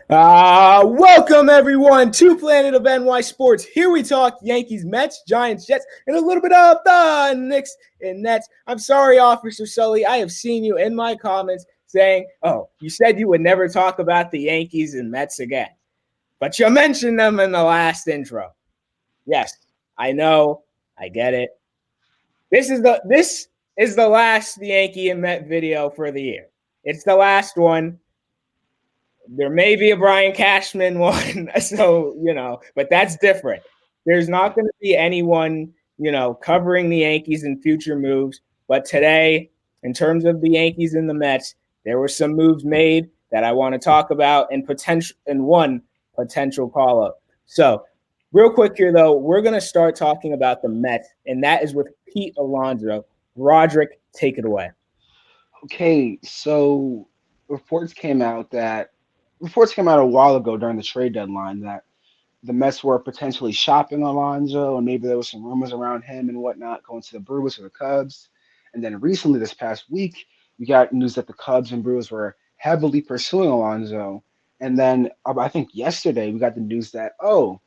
Welcome everyone to Planet of NY Sports. Here we talk Yankees, Mets, Giants, Jets, and a little bit of the Knicks and Nets. I'm sorry, Officer Sully. I have seen you in my comments saying, "Oh, you said you would never talk about the Yankees and Mets again," but you mentioned them in the last intro. Yes, I know. I get it. This is the last Yankee and Met video for the year. It's the last one. There may be a Brian Cashman one, but that's different. There's not going to be anyone, covering the Yankees in future moves. But today, in terms of the Yankees and the Mets, there were some moves made that I want to talk about and one potential call up. So, real quick here, though, we're going to start talking about the Mets, and that is with Pete Alonso. Roderick, take it away. Okay, so reports came out a while ago during the trade deadline that the Mets were potentially shopping Alonso, and maybe there was some rumors around him and whatnot going to the Brewers or the Cubs. And then recently, this past week, we got news that the Cubs and Brewers were heavily pursuing Alonso. And then I think yesterday we got the news that the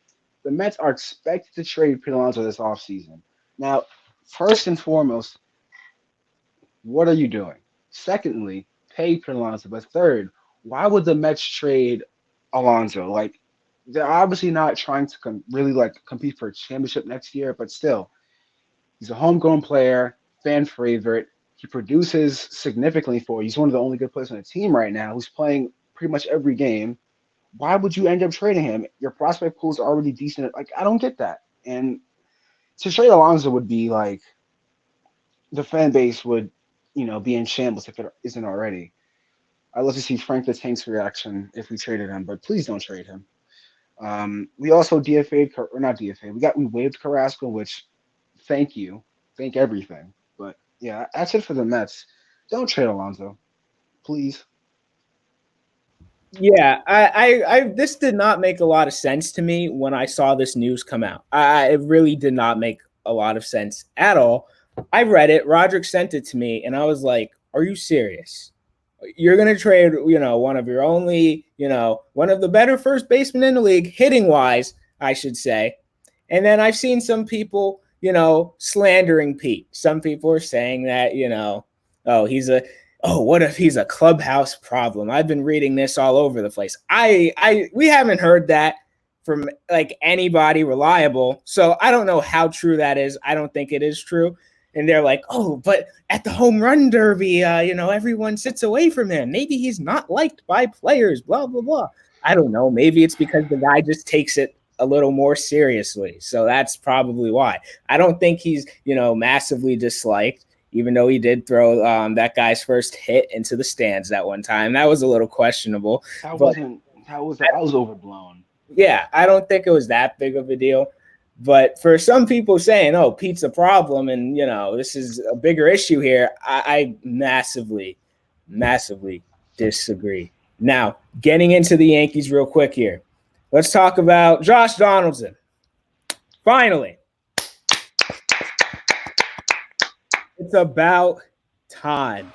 Mets are expected to trade Pete Alonso this offseason. Now, first and foremost, what are you doing? Secondly, pay Pete Alonso. But third, why would the Mets trade Alonso? Like, they're obviously not trying to really compete for a championship next year, but still, he's a homegrown player, fan favorite. He produces significantly for you. He's one of the only good players on the team right now who's playing pretty much every game. Why would you end up trading him? Your prospect pool is already decent. Like, I don't get that. And to trade Alonso would be like the fan base would, be in shambles if it isn't already. I'd love to see Frank the Tank's reaction if we traded him, but please don't trade him. We also DFA'd, or not DFA'd, we waived Carrasco, which thank you. Thank everything. But yeah, that's it for the Mets. Don't trade Alonso, please. Yeah, this did not make a lot of sense to me when I saw this news come out. It really did not make a lot of sense at all. I read it. Roderick sent it to me, and I was like, "Are you serious? You're gonna trade, one of your only, one of the better first basemen in the league, hitting wise, I should say." And then I've seen some people, slandering Pete. Some people are saying that, oh, what if he's a clubhouse problem? I've been reading this all over the place. We haven't heard that from like anybody reliable. So I don't know how true that is. I don't think it is true. And they're like, "Oh, but at the home run derby, everyone sits away from him. Maybe he's not liked by players, blah, blah, blah." I don't know. Maybe it's because the guy just takes it a little more seriously. So that's probably why. I don't think he's, massively disliked, even though he did throw that guy's first hit into the stands that one time. That was a little questionable. But That was overblown. yeah, I don't think it was that big of a deal. But for some people saying, "Oh, Pete's a problem," and this is a bigger issue here, I massively, massively disagree. Now, getting into the Yankees real quick here, let's talk about Josh Donaldson. Finally, it's about time.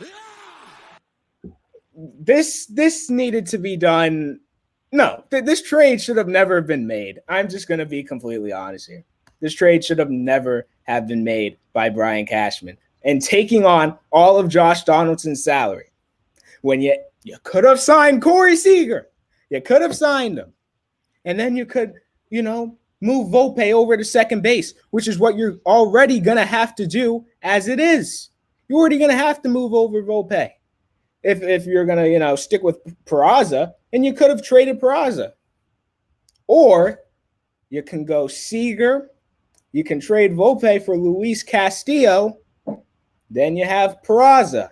This needed to be done. No, this trade should have never been made. I'm just going to be completely honest here. This trade should have never have been made by Brian Cashman and taking on all of Josh Donaldson's salary when you could have signed Corey Seager. You could have signed him. And then you could, move Volpe over to second base, which is what you're already going to have to do as it is. You're already going to have to move over Volpe if you're going to, stick with Peraza, and you could have traded Peraza. Or you can go Seager, you can trade Volpe for Luis Castillo, then you have Peraza.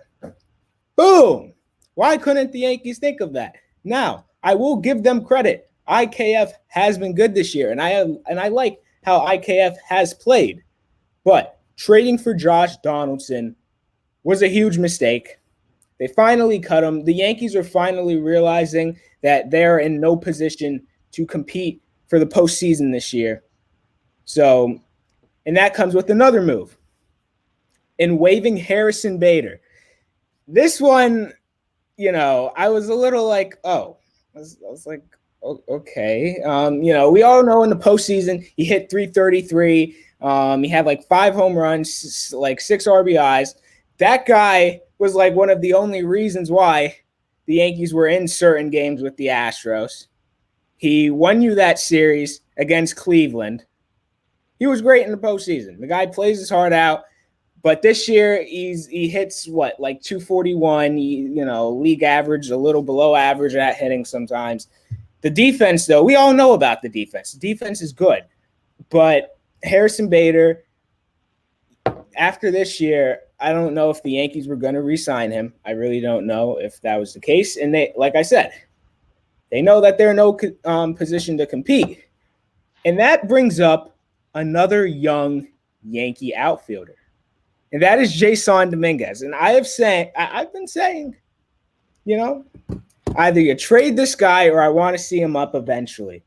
Boom! Why couldn't the Yankees think of that? Now, I will give them credit. IKF has been good this year, and I like how IKF has played. But trading for Josh Donaldson was a huge mistake. They finally cut him. The Yankees are finally realizing that they're in no position to compete for the postseason this year. So, and that comes with another move in waiving Harrison Bader. This one, I was a little like, oh, I was like, Okay. We all know in the postseason he hit 333. He had like 5 home runs, like 6 RBIs. That guy was like one of the only reasons why the Yankees were in certain games with the Astros. He won you that series against Cleveland. He was great in the postseason. The guy plays his heart out. But this year he hits what, like 241. League average, a little below average at hitting sometimes. The defense, though, we all know about the defense. The defense is good. But Harrison Bader, after this year, I don't know if the Yankees were going to re-sign him. I really don't know if that was the case. And they, like I said, they know that they're in no position to compete. And that brings up another young Yankee outfielder. And that is Jason Dominguez. And I've been saying, either you trade this guy or I want to see him up eventually.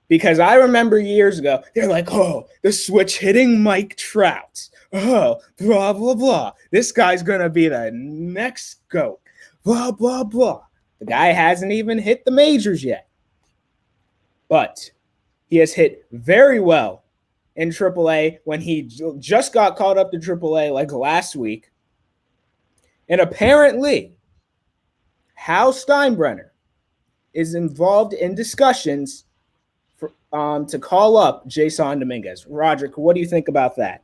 Because I remember years ago, they're like, oh, the switch hitting Mike Trout. Oh, blah, blah, blah. This guy's going to be the next GOAT. Blah, blah, blah. The guy hasn't even hit the majors yet. But he has hit very well in AAA when he just got called up to AAA like last week. And apparently, Hal Steinbrenner is involved in discussions to call up Jason Dominguez. Roderick, what do you think about that?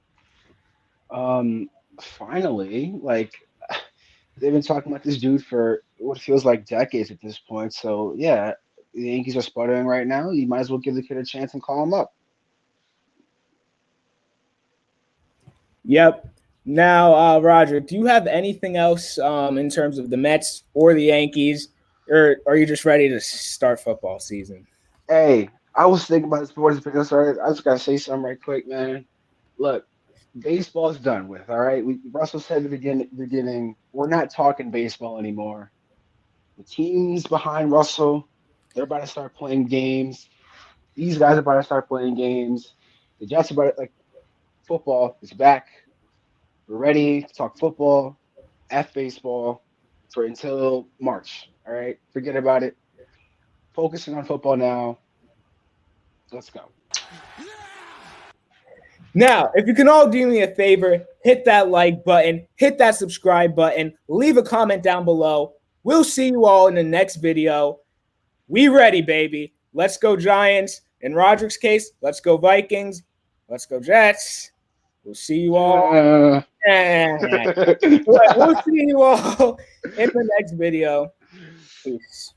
Finally, like they've been talking about this dude for what feels like decades at this point. So yeah, the Yankees are sputtering right now. You might as well give the kid a chance and call him up. Yep. Now, Roger, do you have anything else in terms of the Mets or the Yankees, or are you just ready to start football season? Hey, I was thinking about this before this video started. I just gotta say something right quick, man. Look, baseball's done with. All right, Russell said at the beginning, we're not talking baseball anymore. The teams behind Russell, they're about to start playing games. These guys are about to start playing games. The Jets are about to, like, football is back. We're ready to talk football, F baseball for until March. All right, forget about it. Focusing on football now. Let's go. Now, if you can all do me a favor, hit that like button, hit that subscribe button, leave a comment down below. We'll see you all in the next video. We ready, baby. Let's go Giants. In Roderick's case, let's go Vikings. Let's go Jets. We'll see you all. We'll see you all in the next video. Peace.